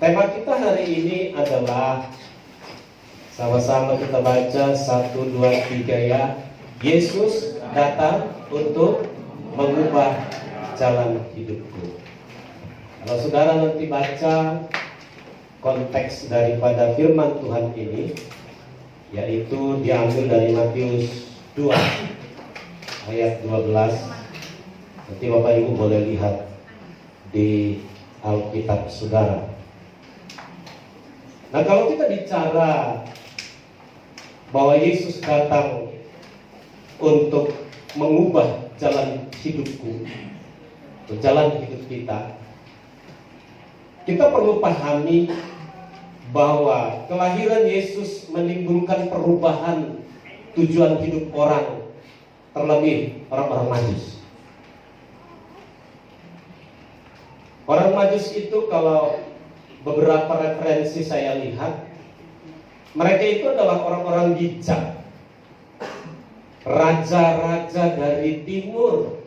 Tema kita hari ini adalah sama-sama kita baca 1, 2, 3 ya. Yesus datang untuk mengubah jalan hidupku. Kalau saudara nanti baca konteks daripada firman Tuhan ini, yaitu diambil dari Matius 2 ayat 12. Nanti Bapak Ibu boleh lihat di Alkitab saudara. Nah, kalau kita bicara bahwa Yesus datang untuk mengubah jalan hidupku, jalan hidup kita, kita perlu pahami bahwa kelahiran Yesus menimbulkan perubahan tujuan hidup orang, terlebih orang-orang Majus. Orang Majus itu kalau beberapa referensi saya lihat, mereka itu adalah orang-orang bijak, raja-raja dari timur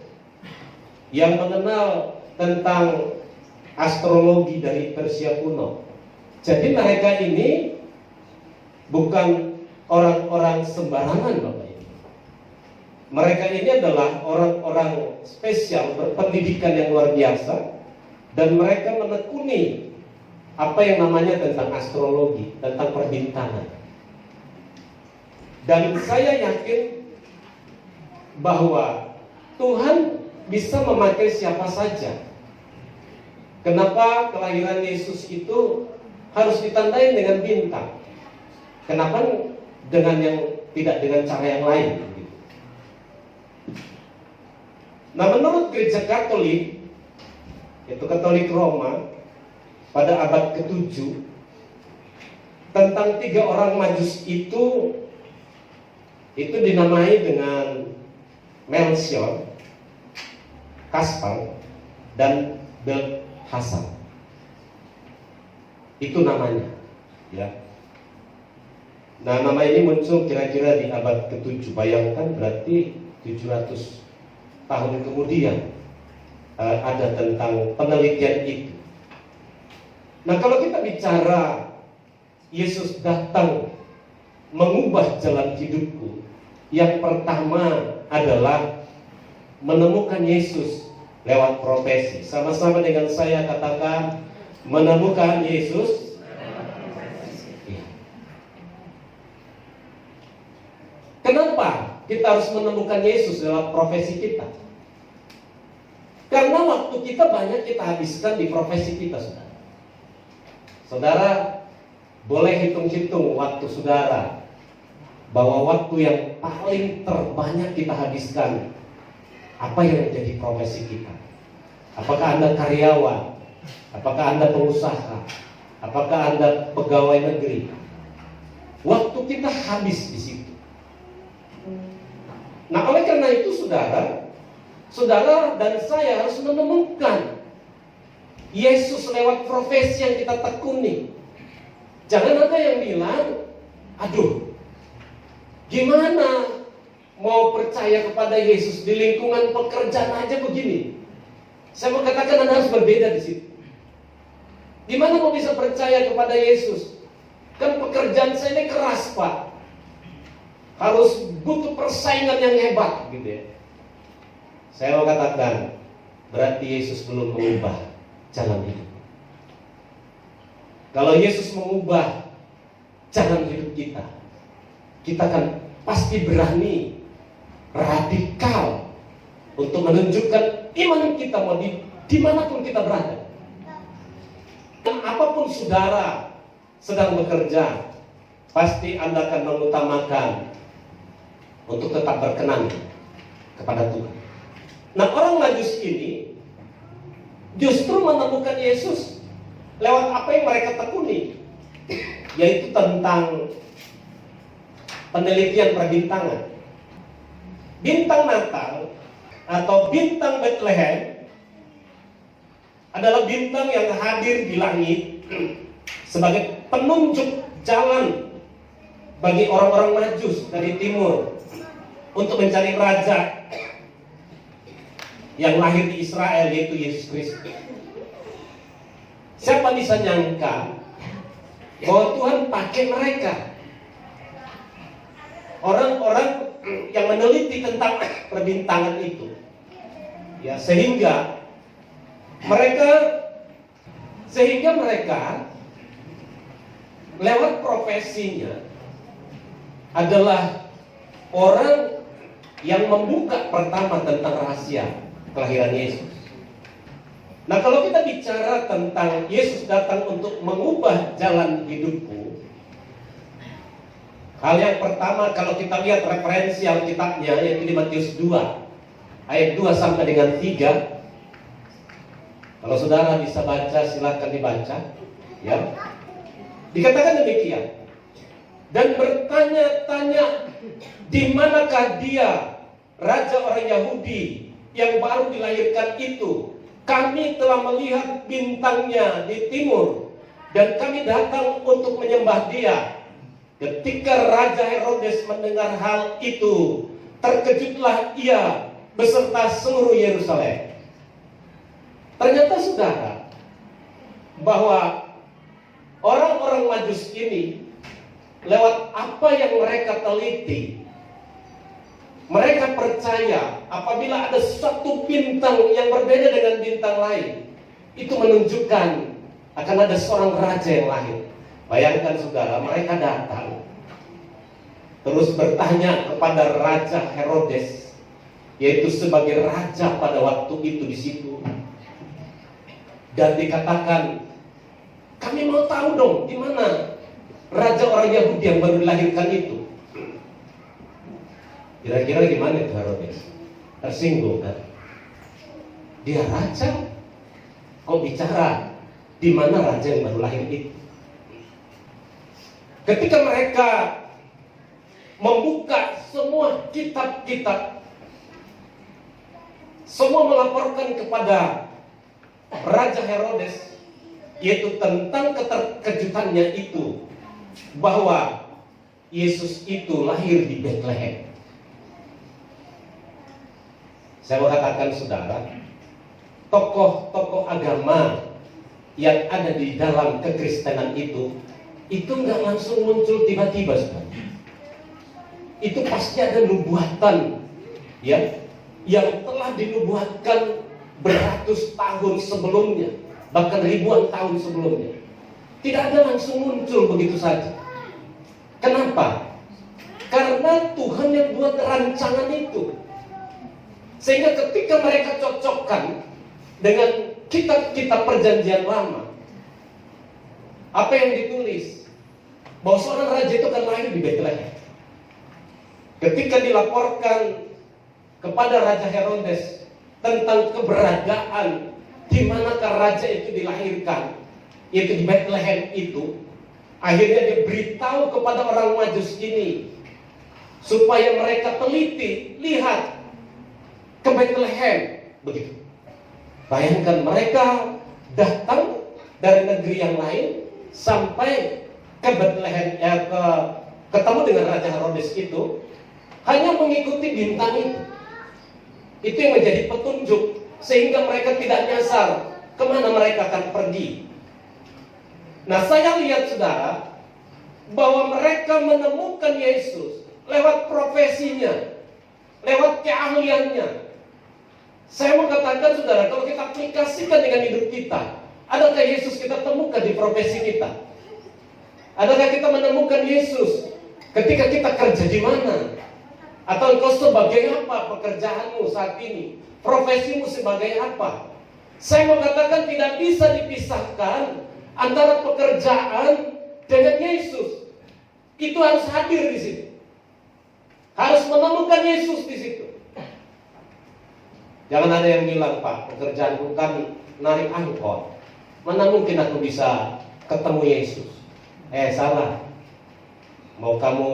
yang mengenal tentang astrologi dari Persia kuno. Jadi mereka ini bukan orang-orang sembarangan, Bapak Ibu. Mereka ini adalah orang-orang spesial, berpendidikan yang luar biasa, dan mereka menekuni apa yang namanya tentang astrologi, tentang perbintangan. Dan saya yakin bahwa Tuhan bisa memakai siapa saja. Kenapa kelahiran Yesus itu harus ditandai dengan bintang? Kenapa dengan yang tidak dengan cara yang lain? Nah, menurut Gereja Katolik, yaitu Katolik Roma, pada abad ke-7, tentang 3 orang Majus itu dinamai dengan Melchior, Kaspar, dan Belteshazzar. Itu namanya, ya. Nah, nama ini muncul kira-kira di abad ke-7. Bayangkan berarti 700 tahun kemudian ada tentang penelitian itu. Nah, kalau kita bicara Yesus datang mengubah jalan hidupku, yang pertama adalah menemukan Yesus lewat profesi. Sama-sama dengan saya katakan, menemukan Yesus. Ya. Kenapa kita harus menemukan Yesus lewat profesi kita? Karena waktu kita banyak kita habiskan di profesi kita, saudara. Saudara boleh hitung-hitung waktu saudara, bahwa waktu yang paling terbanyak kita habiskan, apa yang menjadi profesi kita? Apakah Anda karyawan? Apakah Anda pengusaha? Apakah Anda pegawai negeri? Waktu kita habis di situ. Nah, oleh karena itu saudara dan saya harus menemukan Yesus lewat profesi yang kita tekuni. Jangan ada yang bilang, aduh, gimana mau percaya kepada Yesus di lingkungan pekerjaan aja begini. Saya mau katakan Anda harus berbeda di situ. Gimana mau bisa percaya kepada Yesus? Kan pekerjaan saya ini keras, Pak. Harus butuh persaingan yang hebat, gitu ya. Saya mau katakan, berarti Yesus belum mengubah jalan hidup. Kalau Yesus mengubah jalan hidup kita, kita kan pasti berani, radikal untuk menunjukkan iman kita mau dimanapun kita berada. Dan apapun saudara sedang bekerja, pasti Anda akan mengutamakan untuk tetap berkenan kepada Tuhan. Nah, orang Majus ini justru menemukan Yesus lewat apa yang mereka tekuni, yaitu tentang penelitian perbintangan. Bintang Natal atau bintang Bethlehem adalah bintang yang hadir di langit sebagai penunjuk jalan bagi orang-orang Majus dari timur untuk mencari raja yang lahir di Israel, yaitu Yesus Kristus. Siapa bisa nyangka bahwa Tuhan pakai mereka, orang-orang yang meneliti tentang perbintangan itu, ya, sehingga mereka lewat profesinya adalah orang yang membuka pertama tentang rahasia kelahiran Yesus. Nah, kalau kita bicara tentang Yesus datang untuk mengubah jalan hidupku, hal yang pertama kalau kita lihat referensi Alkitabnya, yaitu di Matius 2 ayat 2 sampai dengan 3. Kalau saudara bisa baca, silakan dibaca, ya. Dikatakan demikian. Dan bertanya-tanya, di manakah dia, raja orang Yahudi yang baru dilahirkan itu? Kami telah melihat bintangnya di timur, dan kami datang untuk menyembah dia. Ketika Raja Herodes mendengar hal itu, terkejutlah ia beserta seluruh Yerusalem. Ternyata saudara, bahwa orang-orang Majus ini, lewat apa yang mereka teliti, mereka percaya apabila ada suatu bintang yang berbeda dengan bintang lain, itu menunjukkan akan ada seorang raja yang lahir. Bayangkan saudara, mereka datang terus bertanya kepada Raja Herodes, yaitu sebagai raja pada waktu itu di situ, dan dikatakan, kami mau tahu dong di mana raja orang Yahudi yang baru dilahirkan itu. Kira-kira gimana itu Herodes? Tersinggung kan? Dia raja, kok bicara di mana raja yang baru lahir itu? Ketika mereka membuka semua kitab-kitab, semua melaporkan kepada Raja Herodes, yaitu tentang keterkejutannya itu, bahwa Yesus itu lahir di Bethlehem. Saya mau katakan saudara, tokoh-tokoh agama yang ada di dalam kekristenan itu nggak langsung muncul tiba-tiba, saudara. Itu pasti ada nubuatan, ya, yang telah dinubuatkan beratus tahun sebelumnya, bahkan ribuan tahun sebelumnya. Tidak ada langsung muncul begitu saja. Kenapa? Karena Tuhan yang buat rancangan itu. Sehingga ketika mereka cocokkan dengan kitab-kitab perjanjian lama, apa yang ditulis? Bahwa seorang raja itu akan lahir di Bethlehem. Ketika dilaporkan kepada Raja Herodes tentang keberadaan di manakah raja itu dilahirkan, yaitu di Bethlehem itu, akhirnya diberitahu kepada orang Majus ini supaya mereka teliti, lihat ke Bethlehem, begitu. Bayangkan mereka datang dari negeri yang lain sampai ke Bethlehem, ketemu dengan Raja Herodes itu, hanya mengikuti bintang itu. Itu yang menjadi petunjuk, sehingga mereka tidak nyasar kemana mereka akan pergi. Nah, saya lihat saudara, bahwa mereka menemukan Yesus lewat profesinya, lewat keahliannya. Saya mau katakan saudara, kalau kita aplikasikan dengan hidup kita, adakah Yesus kita temukan di profesi kita? Adakah kita menemukan Yesus ketika kita kerja di mana? Atau engkau sebagai apa pekerjaanmu saat ini? Profesimu sebagai apa? Saya mau katakan tidak bisa dipisahkan antara pekerjaan dengan Yesus. Itu harus hadir di situ. Harus menemukan Yesus di situ. Jangan ada yang bilang, Pak, pekerjaanku kan narik angkot, mana mungkin aku bisa ketemu Yesus? Salah. Mau kamu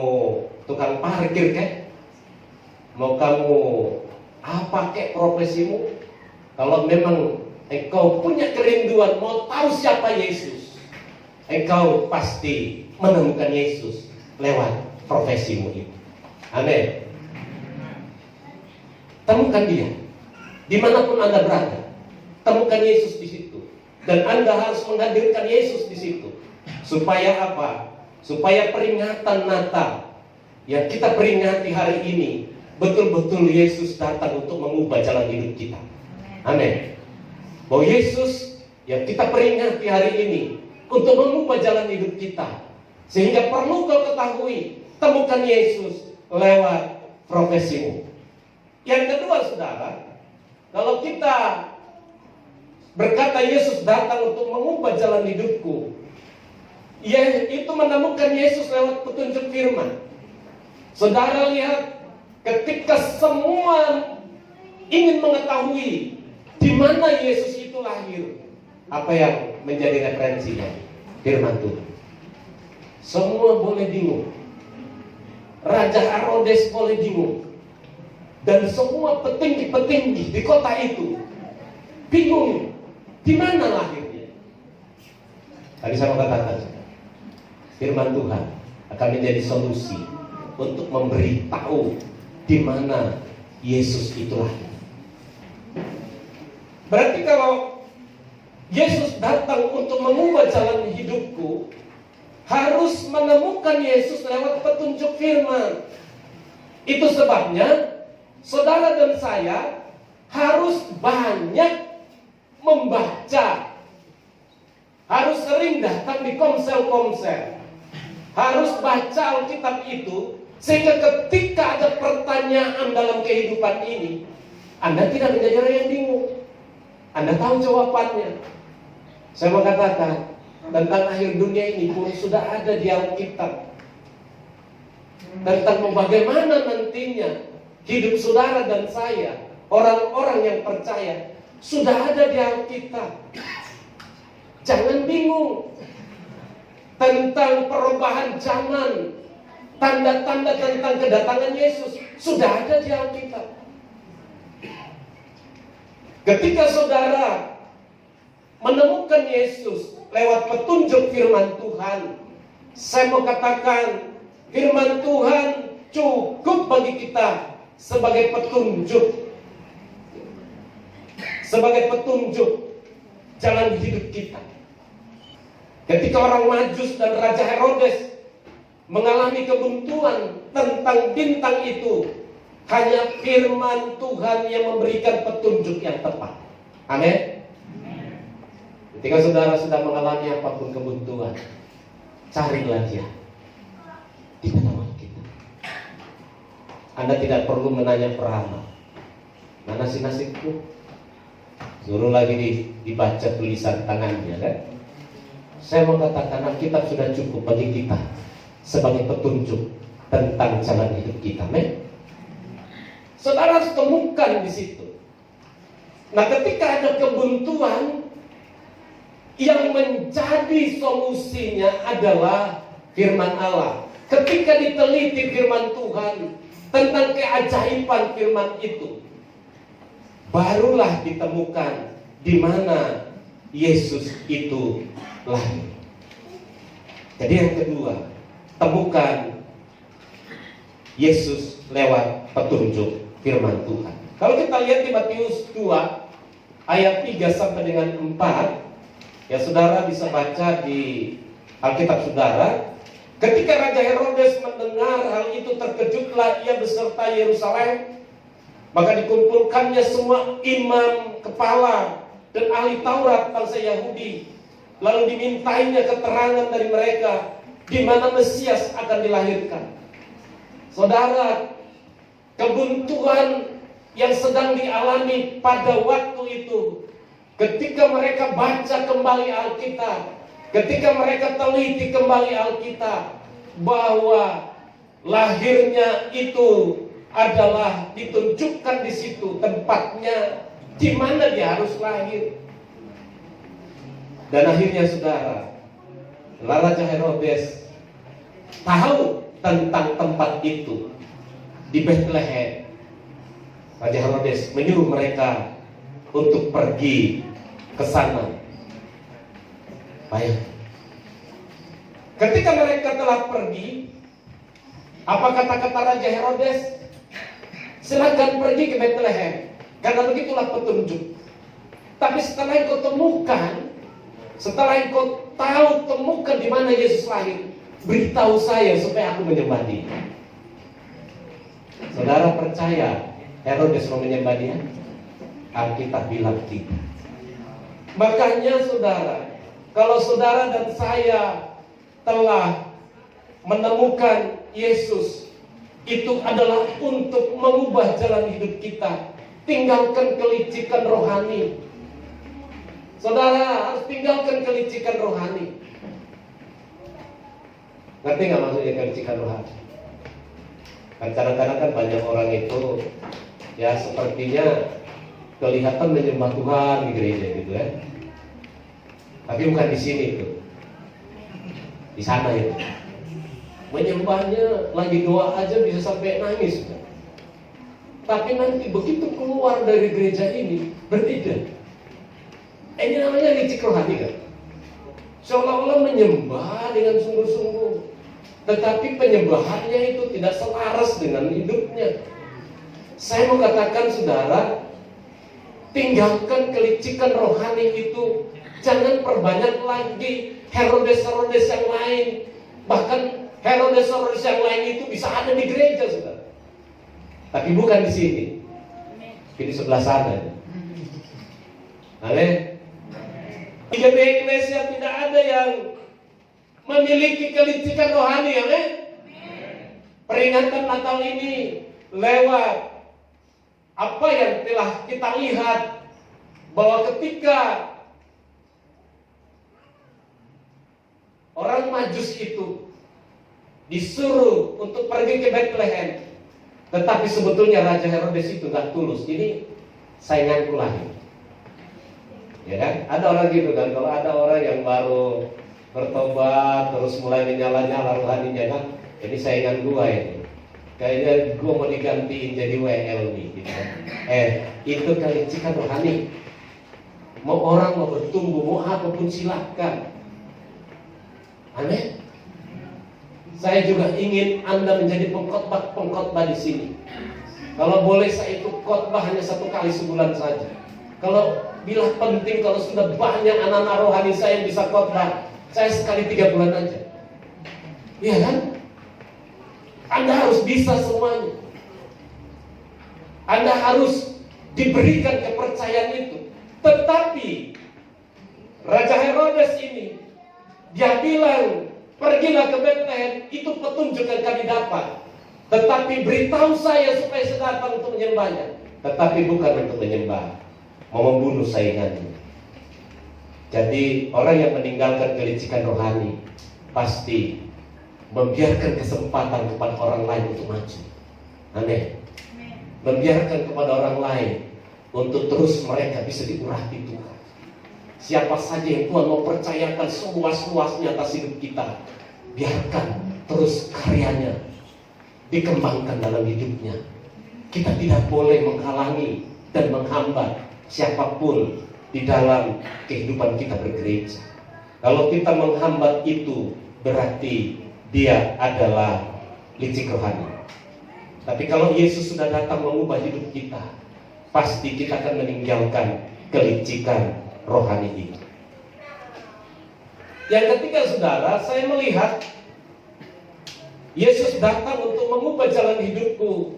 tukang parkir kek? Mau kamu apa kek profesimu? Kalau memang engkau punya kerinduan mau tahu siapa Yesus, engkau pasti menemukan Yesus lewat profesimu itu. Amin. Temukan dia dimanapun Anda berada. Temukan Yesus di situ. Dan Anda harus menghadirkan Yesus di situ. Supaya apa? Supaya peringatan Natal yang kita peringati hari ini betul-betul Yesus datang untuk mengubah jalan hidup kita. Amin. Bahwa Yesus yang kita peringati hari ini untuk mengubah jalan hidup kita. Sehingga perlu kau ketahui, temukan Yesus lewat profesimu. Yang kedua, saudara, kalau kita berkata Yesus datang untuk mengubah jalan hidupku, ya, itu menemukan Yesus lewat petunjuk firman. Saudara lihat, ketika semua ingin mengetahui di mana Yesus itu lahir, apa yang menjadi referensinya? Firman Tuhan. Semua boleh bingung. Raja Herodes boleh bingung. Dan semua petinggi-petinggi di kota itu bingung. Di mana lahirnya? Tadi saya katakan, firman Tuhan akan menjadi solusi untuk memberitahu di mana Yesus itu lahir. Berarti kalau Yesus datang untuk mengubah jalan hidupku, harus menemukan Yesus lewat petunjuk firman. Itu sebabnya saudara dan saya harus banyak membaca, harus sering datang di komsel-komsel, harus baca Alkitab itu, sehingga ketika ada pertanyaan dalam kehidupan ini, Anda tidak menjadi orang yang bingung. Anda tahu jawabannya. Saya mau katakan, tentang akhir dunia ini pun sudah ada di Alkitab. Tentang bagaimana nantinya hidup saudara dan saya, orang-orang yang percaya, sudah ada di Alkitab. Jangan bingung tentang perubahan zaman, tanda-tanda tentang kedatangan Yesus, sudah ada di Alkitab. Ketika saudara menemukan Yesus lewat petunjuk firman Tuhan, saya mau katakan, firman Tuhan cukup bagi kita sebagai petunjuk, sebagai petunjuk jalan hidup kita. Ketika orang Majus dan Raja Herodes mengalami kebuntuan tentang bintang itu, hanya firman Tuhan yang memberikan petunjuk yang tepat. Amin. Ketika saudara sedang mengalami apapun kebuntuan, carilah dia di dalam Alkitab. Anda tidak perlu menanya peramal, mana sih nasibku? Suruh lagi dibaca tulisan tangannya, kan? Saya mau katakan Alkitab sudah cukup bagi kita sebagai petunjuk tentang jalan hidup kita, men. Saudara harus temukan di situ. Nah, ketika ada kebuntuan, yang menjadi solusinya adalah firman Allah. Ketika diteliti firman Tuhan tentang keajaiban firman itu, barulah ditemukan di mana Yesus itu lahir. Jadi yang kedua, temukan Yesus lewat petunjuk firman Tuhan. Kalau kita lihat di Matius 2 ayat 3 sampai dengan 4, ya saudara bisa baca di Alkitab saudara. Ketika Raja Herodes mendengar hal itu, terkejutlah ia beserta Yerusalem. Maka dikumpulkannya semua imam, kepala, dan ahli Taurat bangsa Yahudi. Lalu dimintainya keterangan dari mereka di mana Mesias akan dilahirkan. Saudara, kebuntuan yang sedang dialami pada waktu itu, ketika mereka baca kembali Alkitab, ketika mereka teliti kembali Alkitab, bahwa lahirnya itu adalah ditunjukkan di situ tempatnya, di mana dia harus lahir. Dan akhirnya saudara, Raja Herodes tahu tentang tempat itu di Bethlehem. Raja Herodes menyuruh mereka untuk pergi ke sana. Baik. Ketika mereka telah pergi, apa kata-kata Raja Herodes? Silakan pergi ke Bethlehem, karena begitulah petunjuk. Tapi setelah kau temukan Setelah engkau tahu, temukan di mana Yesus lahir, beritahu saya supaya aku menyembah dia. Saudara percaya Herodes mau menyembah dia? Alkitab bilang tidak. Makanya saudara, kalau saudara dan saya telah menemukan Yesus, itu adalah untuk mengubah jalan hidup kita. Tinggalkan kelicikan rohani. Saudara harus tinggalkan kelicikan rohani. Ngerti nggak maksudnya kelicikan rohani? Kadang-kadang kan banyak orang itu ya sepertinya kelihatan menyembah Tuhan di gereja gitu ya. Tapi bukan di sini tuh. Di sana itu. Menyembahnya lagi doa aja bisa sampai nangis. Tapi nanti begitu keluar dari gereja ini berbeda. Ini namanya licik rohani kan? Seolah-olah menyembah dengan sungguh-sungguh, tetapi penyembahannya itu tidak selaras dengan hidupnya. Saya mau katakan saudara, tinggalkan kelicikan rohani itu. Jangan perbanyak lagi Herodes-Herodes yang lain. Bahkan Herodes-Herodes yang lain itu bisa ada di gereja saudara, tapi bukan di sini. Di sebelah sana. Amin. Di gereja tidak ada yang memiliki kelicikan rohani, amin. Peringatan Natal ini lewat apa yang telah kita lihat, bahwa ketika orang Majus itu disuruh untuk pergi ke Bethlehem, tetapi sebetulnya Raja Herodes itu gak tulus. Ini sainganku lagi. Ya kan? Ada orang gitu kan, kalau ada orang yang baru bertobat terus mulai menyala-nyala rohaninya kan, jadi saingan gua ini. Kayaknya gua mau digantiin jadi WL nih gitu kan. Itu kelicikan rohani. Mau orang mau bertumbuh, mau apapun silakan. Amin. Saya juga ingin Anda menjadi pengkhotbah di sini. Kalau boleh saya itu khotbah hanya 1 kali sebulan saja. Kalau bila penting, kalau sudah banyak anak-anak rohani saya yang bisa khotbah, saya sekali 3 bulan aja. Iya kan? Anda harus bisa semuanya. Anda harus diberikan kepercayaan itu. Tetapi Raja Herodes ini, dia bilang, pergilah ke Bethlehem, itu petunjuk yang kami dapat. Tetapi beritahu saya supaya saya datang untuk menyembahnya. Tetapi bukan untuk menyembah, mau membunuh saingannya. Jadi orang yang meninggalkan kelicikan rohani pasti membiarkan kesempatan kepada orang lain untuk maju. Amin. Membiarkan kepada orang lain untuk terus mereka bisa diurapi Tuhan. Siapa saja yang Tuhan mau percayakan seluas-luasnya atas hidup kita, biarkan terus karyanya dikembangkan dalam hidupnya. Kita tidak boleh menghalangi dan menghambat siapapun di dalam kehidupan kita bergereja. Kalau kita menghambat itu, berarti dia adalah licik rohani. Tapi kalau Yesus sudah datang mengubah hidup kita, pasti kita akan meninggalkan kelicikan rohani itu. Yang ketiga saudara, saya melihat Yesus datang untuk mengubah jalan hidupku,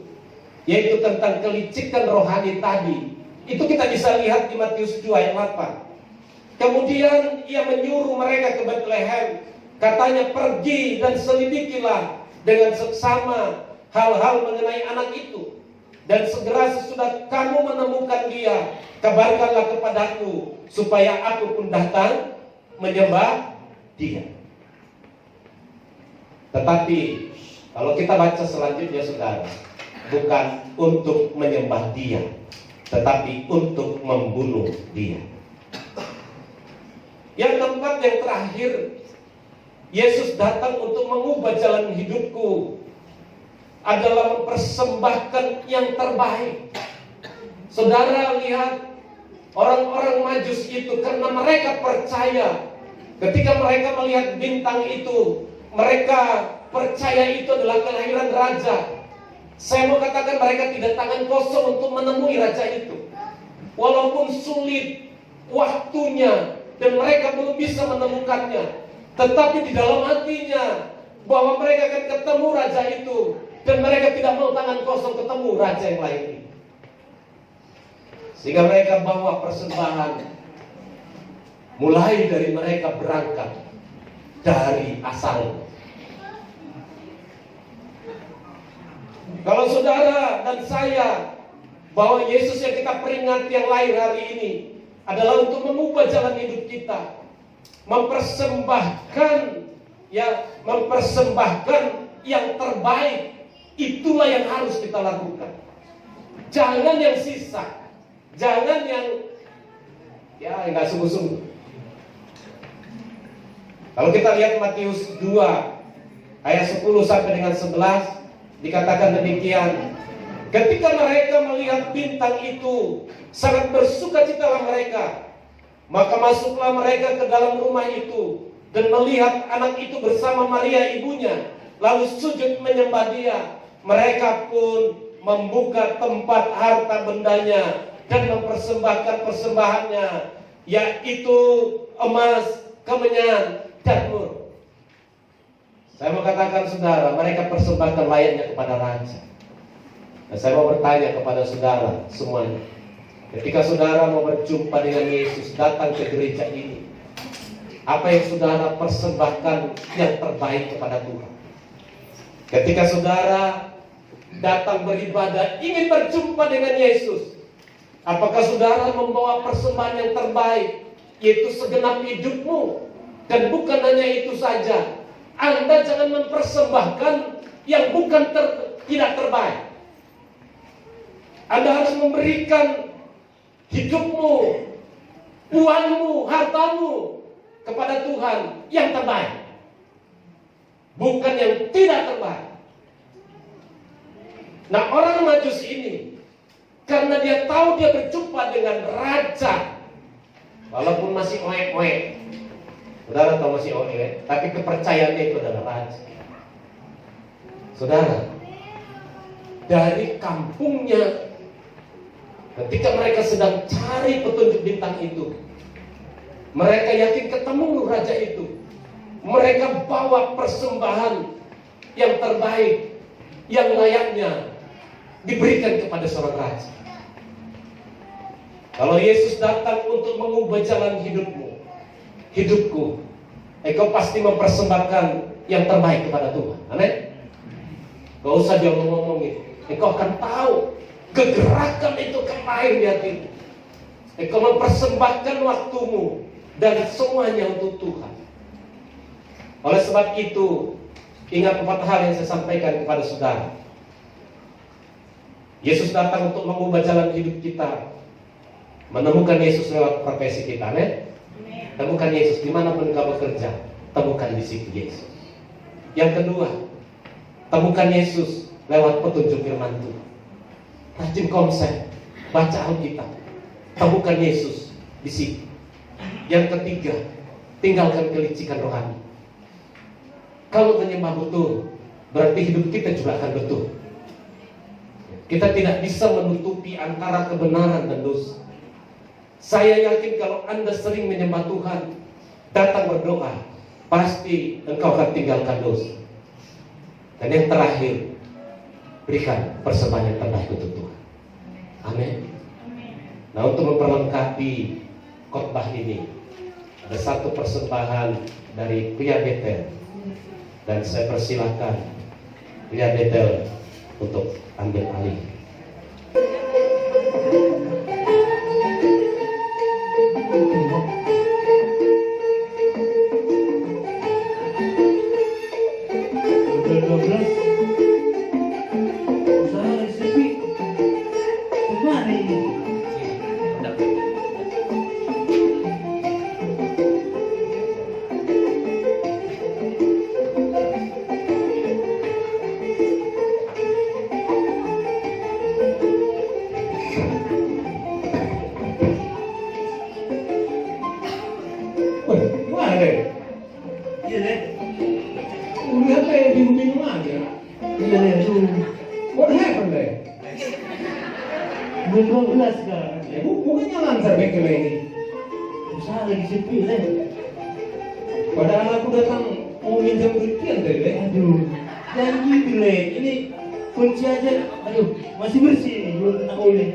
yaitu tentang kelicikan rohani tadi. Itu kita bisa lihat di Matius 2 ayat 8. Kemudian ia menyuruh mereka ke Bethlehem. Katanya, pergi dan selidikilah dengan seksama hal-hal mengenai anak itu. Dan segera sesudah kamu menemukan dia, kabarkanlah kepadaku, supaya aku pun datang menyembah dia. Tetapi kalau kita baca selanjutnya saudara, bukan untuk menyembah dia, tetapi untuk membunuh dia. Yang keempat, yang terakhir, Yesus datang untuk mengubah jalan hidupku adalah mempersembahkan yang terbaik. Saudara lihat orang-orang Majus itu, karena mereka percaya. Ketika mereka melihat bintang itu, mereka percaya itu adalah kelahiran raja. Saya mau katakan mereka tidak tangan kosong untuk menemui raja itu. Walaupun sulit waktunya dan mereka belum bisa menemukannya. Tetapi di dalam hatinya bahwa mereka akan ketemu raja itu, dan mereka tidak mau tangan kosong ketemu raja yang lain ini. Sehingga mereka bawa persembahan, mulai dari mereka berangkat dari asal. Kalau saudara dan saya bahwa Yesus yang kita peringati yang lahir hari ini adalah untuk mengubah jalan hidup kita, mempersembahkan yang terbaik, itulah yang harus kita lakukan. Jangan yang sisa, jangan yang nggak sungguh-sungguh. Kalau kita lihat Matius 2 ayat 10 sampai dengan 11, dikatakan demikian. Ketika mereka melihat bintang itu, sangat bersukacitalah mereka. Maka masuklah mereka ke dalam rumah itu dan melihat anak itu bersama Maria ibunya, lalu sujud menyembah dia. Mereka pun membuka tempat harta bendanya dan mempersembahkan persembahannya, yaitu emas, kemenyan, dan mur. Saya mau katakan saudara, mereka persembahkan layaknya kepada raja. Dan saya mau bertanya kepada saudara semuanya, ketika saudara mau berjumpa dengan Yesus, datang ke gereja ini, apa yang saudara persembahkan yang terbaik kepada Tuhan? Ketika saudara datang beribadah, ingin berjumpa dengan Yesus, apakah saudara membawa persembahan yang terbaik, yaitu segenap hidupmu? Dan bukan hanya itu saja, Anda jangan mempersembahkan yang bukan tidak terbaik. Anda harus memberikan hidupmu, uangmu, hartamu kepada Tuhan yang terbaik, bukan yang tidak terbaik. Nah, orang Majus ini, karena dia tahu dia berjumpa dengan raja, walaupun masih oek-oek, saudara tahu masih oek, tapi kepercayaannya itu adalah raja. Saudara, dari kampungnya, ketika mereka sedang cari petunjuk bintang itu, mereka yakin ketemu raja itu. Mereka bawa persembahan yang terbaik, yang layaknya diberikan kepada seorang raja. Kalau Yesus datang untuk mengubah jalan hidupku, engkau pasti mempersembahkan yang terbaik kepada Tuhan. Amin. Gak usah dia ngomongin, engkau akan tahu kegerakan itu lahir di hatimu. Engkau mempersembahkan waktumu dan semuanya untuk Tuhan. Oleh sebab itu, ingat 4 hal yang saya sampaikan kepada saudara. Yesus datang untuk mengubah jalan hidup kita. Menemukan Yesus lewat profesi kita, amin. Temukan Yesus dimanapun kau bekerja, temukan di situ Yesus. Yang kedua, temukan Yesus lewat petunjuk firman Tuhan. Rajin konsep, baca Alkitab, temukan Yesus di situ. Yang ketiga, tinggalkan kelicikan rohani. Kalau menyembah betul, berarti hidup kita juga akan betul. Kita tidak bisa menutupi antara kebenaran dan dosa. Saya yakin kalau Anda sering menyembah Tuhan, datang berdoa, pasti engkau akan tinggalkan dosa. Dan yang terakhir, berikan persembahan yang terbaik untuk Tuhan. Amin. Nah, untuk memperlengkapi khotbah ini, ada satu persembahan dari pria Betel, dan saya persilahkan pria Betel untuk ambil alih. What happened there? Bukannya lancar betul ini. Usaha lagi sepi lah. Padahal aku datang mau minjam duitnya tadi, Le. Aduh, jangan gitu Le. Ini kunci aja, aduh masih bersih nih, belum kena oleh.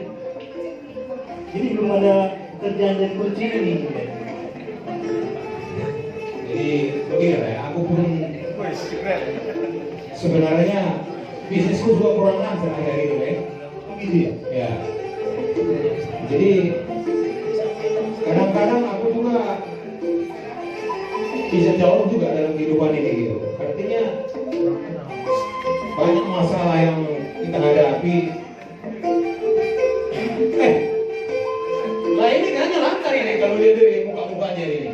Jadi belum ada pekerjaan dan kunci ini. Jadi begini lah ya, aku pun sebenarnya bisnisku juga kurang lancar akhir ini, Le. Gitu ya? Ya. Jadi kadang-kadang aku juga bisa jauh juga dalam kehidupan ini gitu. Artinya banyak masalah yang kita hadapi. Lah ini kayaknya lancar ini kalau lihat dari muka-mukanya ini.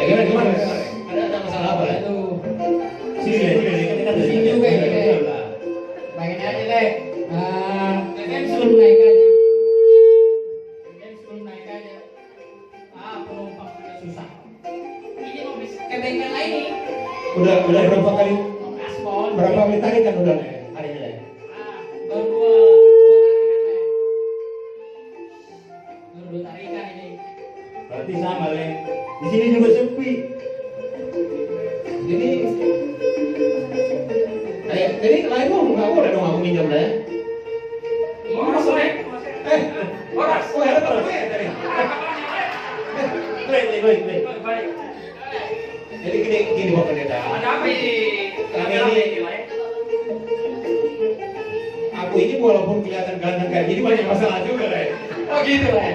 Gimana? Ada masalah apa? Itu Sini Le, kita ada sini juga ini, Le. lah. Bagian aja, Le. BBM suruh naik aja. BBM suruh naik aja. Penumpang udah susah. Ini mau bisa ke bengkel lain nih. Udah berapa kali? Mau gaspol. Berapa kali tarikan udah hari ini? Baru dua tarikan ini. Berarti sama Le. Di sini juga sepi. Jadi lain dong, nggak boleh dong aku minjam lah ya. Ini masuk, Le. Horas, ada terus ya tadi. Baik. Jadi gini Pak Pendeta. Ada apa ini? Kami ini, aku ini walaupun kelihatan ganteng kayak gini banyak masalah juga lah ya. Oh gitu, Le.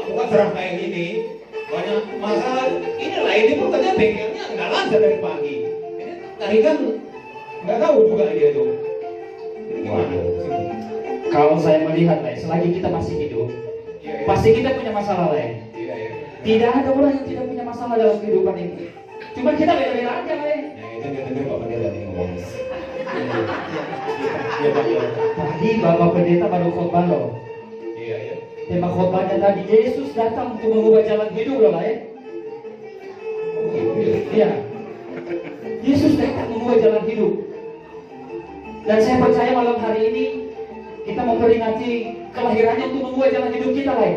Muka serang kayak gini banyak masalah. Inilah ini pun katanya bengkelnya nggak lancar dari pagi. Ini tadi kan nggak tahu juga dia tuh. Waduh. Kalau saya melihat, Le, selagi kita masih hidup, Iya. pasti kita punya masalah, Le. Iya. Tidak ada orang yang tidak punya masalah dalam kehidupan ini. Cuma kita beda-beda aja, Le. Nah itu dia dengar Pak Pendeta nih ngomong. Iya Pak. Tadi Bapak Pendeta baru khotbah loh. Iya. Tema khotbahnya tadi, Yesus datang untuk mengubah jalan hidup loh, Le. Oh, gitu ya. Iya. Yesus datang mengubah jalan hidup. Dan saya percaya malam hari ini kita memperingati kelahirannya untuk mengubah jalan hidup kita, Le.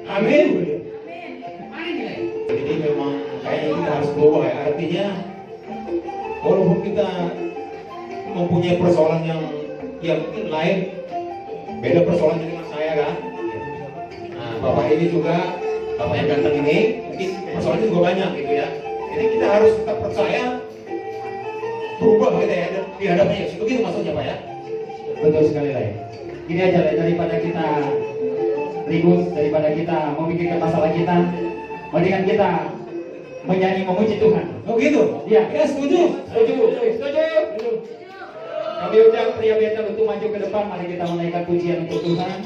Amin. Mana ini, Le? Jadi memang kayaknya kita harus berubah ya. Artinya walaupun kita mempunyai persoalan yang mungkin lain, beda persoalan dengan saya kan. Nah, Bapak ini juga, Bapak yang ganteng ini, mungkin persoalannya juga banyak gitu ya. Jadi kita harus tetap percaya, berubah gitu ya, dan dihadapi Yesus. Begitu maksudnya Pak ya. Betul sekali, Le. Gini aja, Le, daripada kita ribut, daripada kita memikirkan masalah kita, mendingan kita menyanyi memuji Tuhan. Oh gitu? Iya. Ya setuju. Setuju. Kami undang pria Betel untuk maju ke depan. Mari kita menaikkan pujian untuk Tuhan.